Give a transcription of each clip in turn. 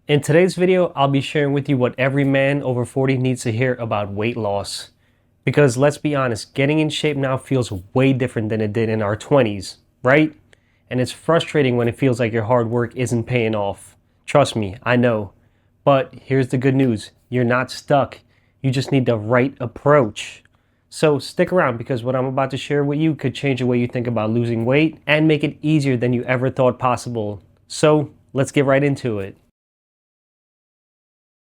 In today's video, I'll be sharing with you what every man over 40 needs to hear about weight loss. Because let's be honest, getting in shape now feels way different than it did in our 20s, right? And it's frustrating when it feels like your hard work isn't paying off. Trust me, I know. But here's the good news. You're not stuck. You just need the right approach. So stick around because what I'm about to share with you could change the way you think about losing weight and make it easier than you ever thought possible. So let's get right into it.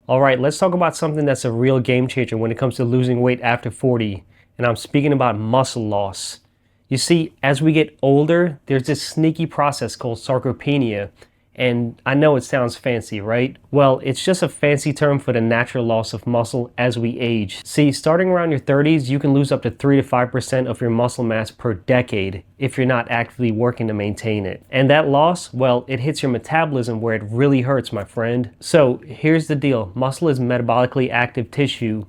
All right, let's talk about something that's a real game changer when it comes to losing weight after 40, and I'm speaking about muscle loss. You see, as we get older, there's this sneaky process called sarcopenia, and I know it sounds fancy, right? Well, it's just a fancy term for the natural loss of muscle as we age. See, starting around your 30s, you can lose up to 3 to 5% of your muscle mass per decade if you're not actively working to maintain it. And that loss, well, it hits your metabolism where it really hurts, my friend. So here's the deal. Muscle is metabolically active tissue.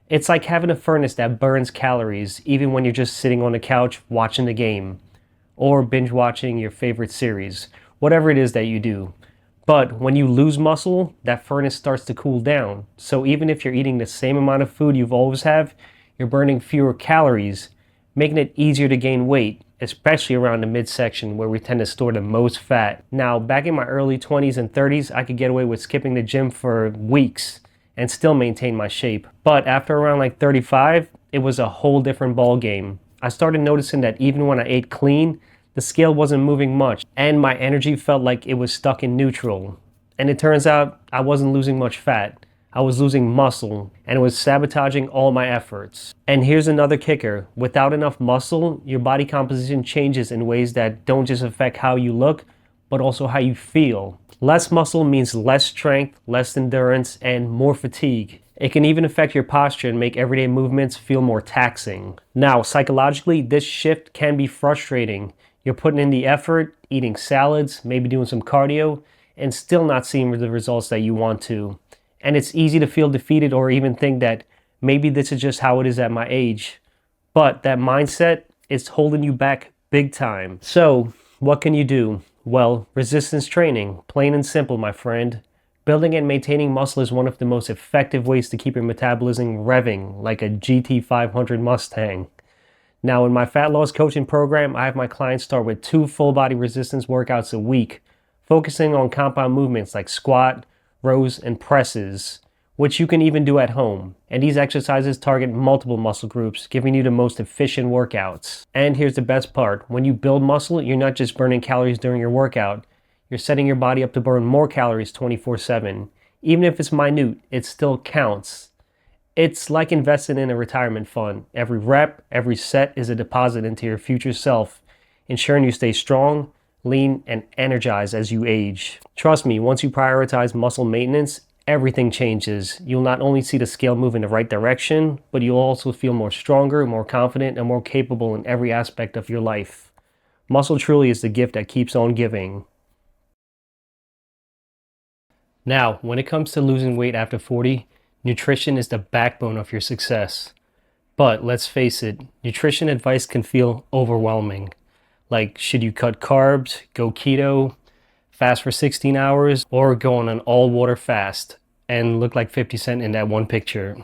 It's like having a furnace that burns calories even when you're just sitting on the couch watching the game or binge watching your favorite series, whatever it is that you do. But when you lose muscle, that furnace starts to cool down. So even if you're eating the same amount of food you've always have, you're burning fewer calories, making it easier to gain weight, especially around the midsection where we tend to store the most fat. Now, back in my early 20s and 30s, I could get away with skipping the gym for weeks and still maintain my shape. But after around like 35, it was a whole different ball game. I started noticing that even when I ate clean, the scale wasn't moving much and my energy felt like it was stuck in neutral. And it turns out I wasn't losing much fat. I was losing muscle and it was sabotaging all my efforts. And here's another kicker. Without enough muscle, your body composition changes in ways that don't just affect how you look, but also how you feel. Less muscle means less strength, less endurance, and more fatigue. It can even affect your posture and make everyday movements feel more taxing. Now, psychologically, this shift can be frustrating. You're putting in the effort, eating salads, maybe doing some cardio, and still not seeing the results that you want to. And it's easy to feel defeated or even think that maybe this is just how it is at my age. But that mindset is holding you back big time. So, what can you do? Well, resistance training, plain and simple, my friend. Building and maintaining muscle is one of the most effective ways to keep your metabolism revving like a GT500 Mustang. Now, in my fat loss coaching program, I have my clients start with 2 full body resistance workouts a week, focusing on compound movements like squat, rows, and presses, which you can even do at home. And these exercises target multiple muscle groups, giving you the most efficient workouts. And here's the best part. When you build muscle, you're not just burning calories during your workout. You're setting your body up to burn more calories 24/7. Even if it's minute, it still counts. It's like investing in a retirement fund. Every rep, every set is a deposit into your future self, ensuring you stay strong, lean, and energized as you age. Trust me, once you prioritize muscle maintenance, everything changes. You'll not only see the scale move in the right direction, but you'll also feel more stronger, more confident, and more capable in every aspect of your life. Muscle truly is the gift that keeps on giving. Now, when it comes to losing weight after 40, nutrition is the backbone of your success. But let's face it, nutrition advice can feel overwhelming. Like, should you cut carbs, go keto, fast for 16 hours, or go on an all-water fast and look like 50 Cent in that one picture?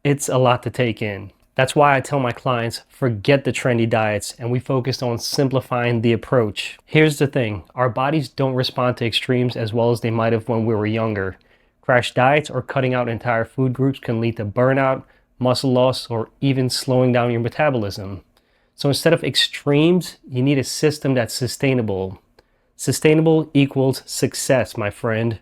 It's a lot to take in. That's why I tell my clients, forget the trendy diets and we focus on simplifying the approach. Here's the thing, our bodies don't respond to extremes as well as they might have when we were younger. Crash diets or cutting out entire food groups can lead to burnout, muscle loss, or even slowing down your metabolism. So instead of extremes, you need a system that's sustainable. Sustainable equals success, my friend.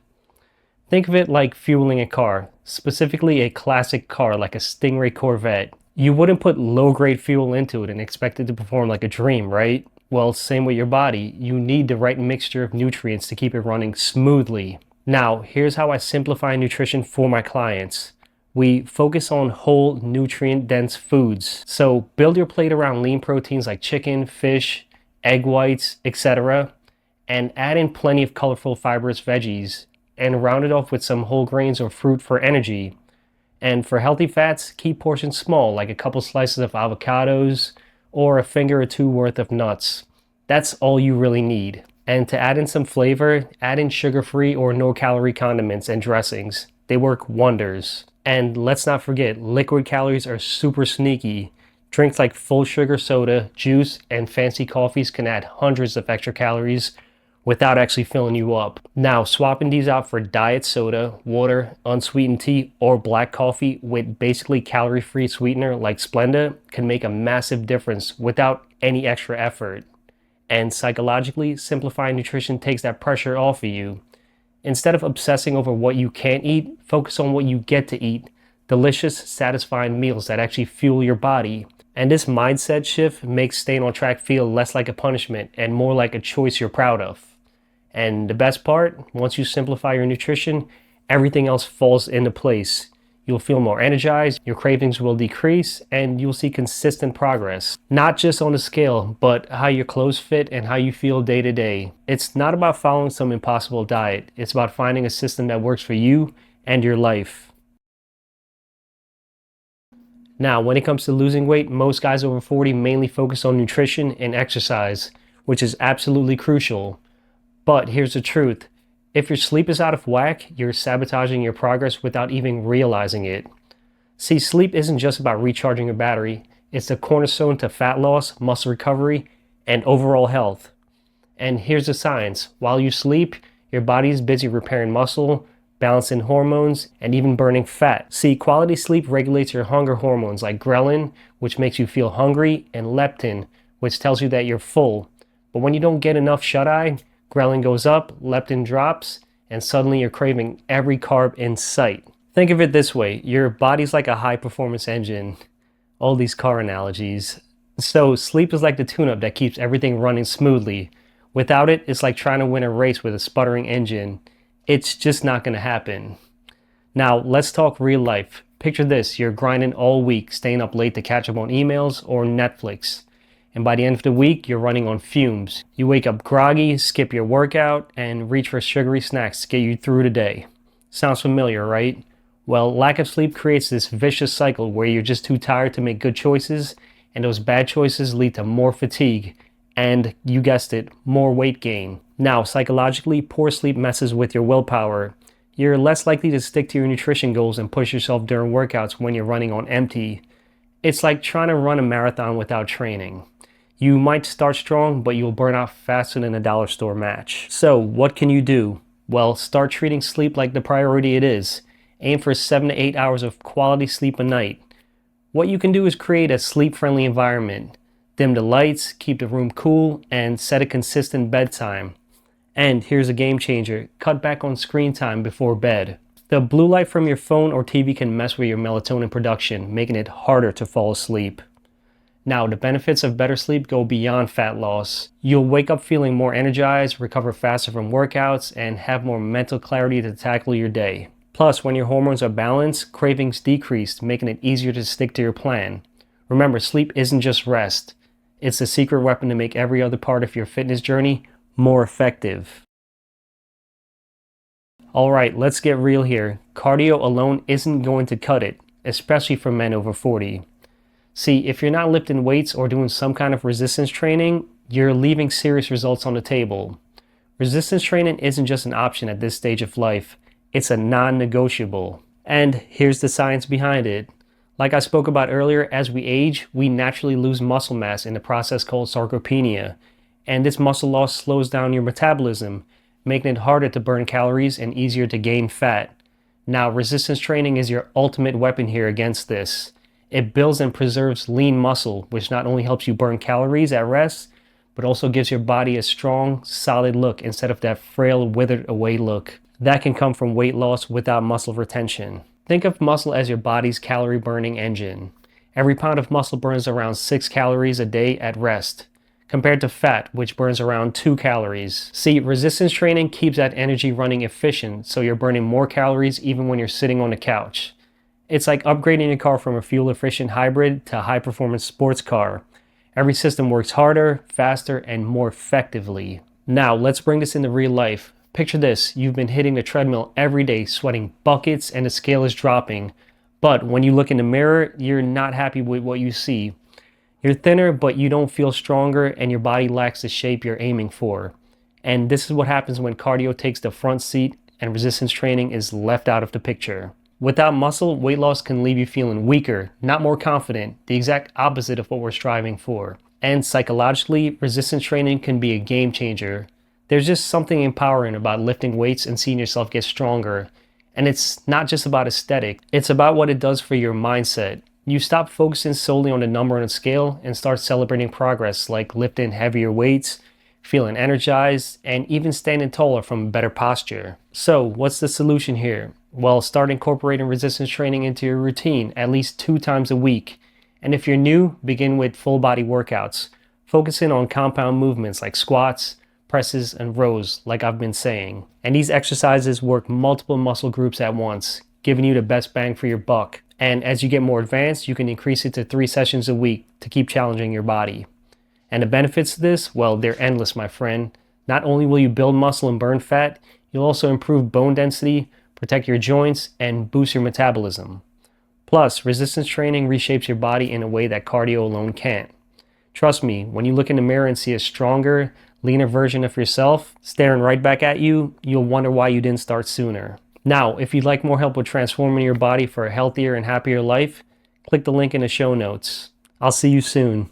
Think of it like fueling a car, specifically a classic car like a Stingray Corvette. You wouldn't put low-grade fuel into it and expect it to perform like a dream, right? Well, same with your body. You need the right mixture of nutrients to keep it running smoothly. Now, here's how I simplify nutrition for my clients. We focus on whole, nutrient-dense foods. So build your plate around lean proteins like chicken, fish, egg whites, etc. And add in plenty of colorful fibrous veggies and round it off with some whole grains or fruit for energy. And for healthy fats, keep portions small, like a couple slices of avocados or a finger or two worth of nuts. That's all you really need. And to add in some flavor, add in sugar-free or no-calorie condiments and dressings. They work wonders. And let's not forget, liquid calories are super sneaky. Drinks like full sugar soda, juice, and fancy coffees can add hundreds of extra calories without actually filling you up. Now, swapping these out for diet soda, water, unsweetened tea, or black coffee with basically calorie-free sweetener like Splenda can make a massive difference without any extra effort. And psychologically, simplifying nutrition takes that pressure off of you. Instead of obsessing over what you can't eat, focus on what you get to eat. Delicious, satisfying meals that actually fuel your body. And this mindset shift makes staying on track feel less like a punishment and more like a choice you're proud of. And the best part, once you simplify your nutrition, everything else falls into place. You'll feel more energized, your cravings will decrease, and you'll see consistent progress. Not just on the scale, but how your clothes fit and how you feel day to day. It's not about following some impossible diet. It's about finding a system that works for you and your life. Now, when it comes to losing weight, most guys over 40 mainly focus on nutrition and exercise, which is absolutely crucial. But here's the truth. If your sleep is out of whack, you're sabotaging your progress without even realizing it. See, sleep isn't just about recharging your battery. It's the cornerstone to fat loss, muscle recovery, and overall health. And here's the science. While you sleep, your body is busy repairing muscle, balancing hormones, and even burning fat. See, quality sleep regulates your hunger hormones like ghrelin, which makes you feel hungry, and leptin, which tells you that you're full. But when you don't get enough shut-eye, ghrelin goes up, leptin drops, and suddenly you're craving every carb in sight. Think of it this way, your body's like a high-performance engine. All these car analogies. So sleep is like the tune-up that keeps everything running smoothly. Without it, it's like trying to win a race with a sputtering engine. It's just not going to happen. Now, let's talk real life. Picture this, you're grinding all week, staying up late to catch up on emails or Netflix. And by the end of the week, you're running on fumes. You wake up groggy, skip your workout, and reach for sugary snacks to get you through the day. Sounds familiar, right? Well, lack of sleep creates this vicious cycle where you're just too tired to make good choices, and those bad choices lead to more fatigue, and you guessed it, more weight gain. Now, psychologically, poor sleep messes with your willpower. You're less likely to stick to your nutrition goals and push yourself during workouts when you're running on empty. It's like trying to run a marathon without training. You might start strong, but you'll burn out faster than a dollar store match. So what can you do? Well, start treating sleep like the priority it is. Aim for 7 to 8 hours of quality sleep a night. What you can do is create a sleep-friendly environment. Dim the lights, keep the room cool, and set a consistent bedtime. And here's a game changer, cut back on screen time before bed. The blue light from your phone or TV can mess with your melatonin production, making it harder to fall asleep. Now, the benefits of better sleep go beyond fat loss. You'll wake up feeling more energized, recover faster from workouts, and have more mental clarity to tackle your day. Plus, when your hormones are balanced, cravings decrease, making it easier to stick to your plan. Remember, sleep isn't just rest. It's a secret weapon to make every other part of your fitness journey more effective. Alright, let's get real here. Cardio alone isn't going to cut it, especially for men over 40. See, if you're not lifting weights or doing some kind of resistance training, you're leaving serious results on the table. Resistance training isn't just an option at this stage of life, it's a non-negotiable. And here's the science behind it. Like I spoke about earlier, as we age, we naturally lose muscle mass in a process called sarcopenia. And this muscle loss slows down your metabolism, making it harder to burn calories and easier to gain fat. Now, resistance training is your ultimate weapon here against this. It builds and preserves lean muscle, which not only helps you burn calories at rest, but also gives your body a strong, solid look instead of that frail, withered away look. That can come from weight loss without muscle retention. Think of muscle as your body's calorie burning engine. Every pound of muscle burns around 6 calories a day at rest, compared to fat, which burns around 2 calories. See, resistance training keeps that energy running efficient, so you're burning more calories even when you're sitting on the couch. It's like upgrading your car from a fuel-efficient hybrid to a high-performance sports car. Every system works harder, faster, and more effectively. Now, let's bring this into real life. Picture this, you've been hitting the treadmill every day, sweating buckets, and the scale is dropping. But when you look in the mirror, you're not happy with what you see. You're thinner, but you don't feel stronger, and your body lacks the shape you're aiming for. And this is what happens when cardio takes the front seat and resistance training is left out of the picture. Without muscle, weight loss can leave you feeling weaker, not more confident, the exact opposite of what we're striving for. And psychologically, resistance training can be a game changer. There's just something empowering about lifting weights and seeing yourself get stronger. And it's not just about aesthetic, it's about what it does for your mindset. You stop focusing solely on the number on a scale and start celebrating progress like lifting heavier weights, feeling energized, and even standing taller from better posture. So, what's the solution here? Well, start incorporating resistance training into your routine at least 2 times a week. And if you're new, begin with full body workouts, focusing on compound movements like squats, presses, and rows, like I've been saying. And these exercises work multiple muscle groups at once, giving you the best bang for your buck. And as you get more advanced, you can increase it to 3 sessions a week to keep challenging your body. And the benefits of this, well, they're endless, my friend. Not only will you build muscle and burn fat, you'll also improve bone density, protect your joints, and boost your metabolism. Plus, resistance training reshapes your body in a way that cardio alone can't. Trust me, when you look in the mirror and see a stronger, leaner version of yourself staring right back at you, you'll wonder why you didn't start sooner. Now, if you'd like more help with transforming your body for a healthier and happier life, click the link in the show notes. I'll see you soon.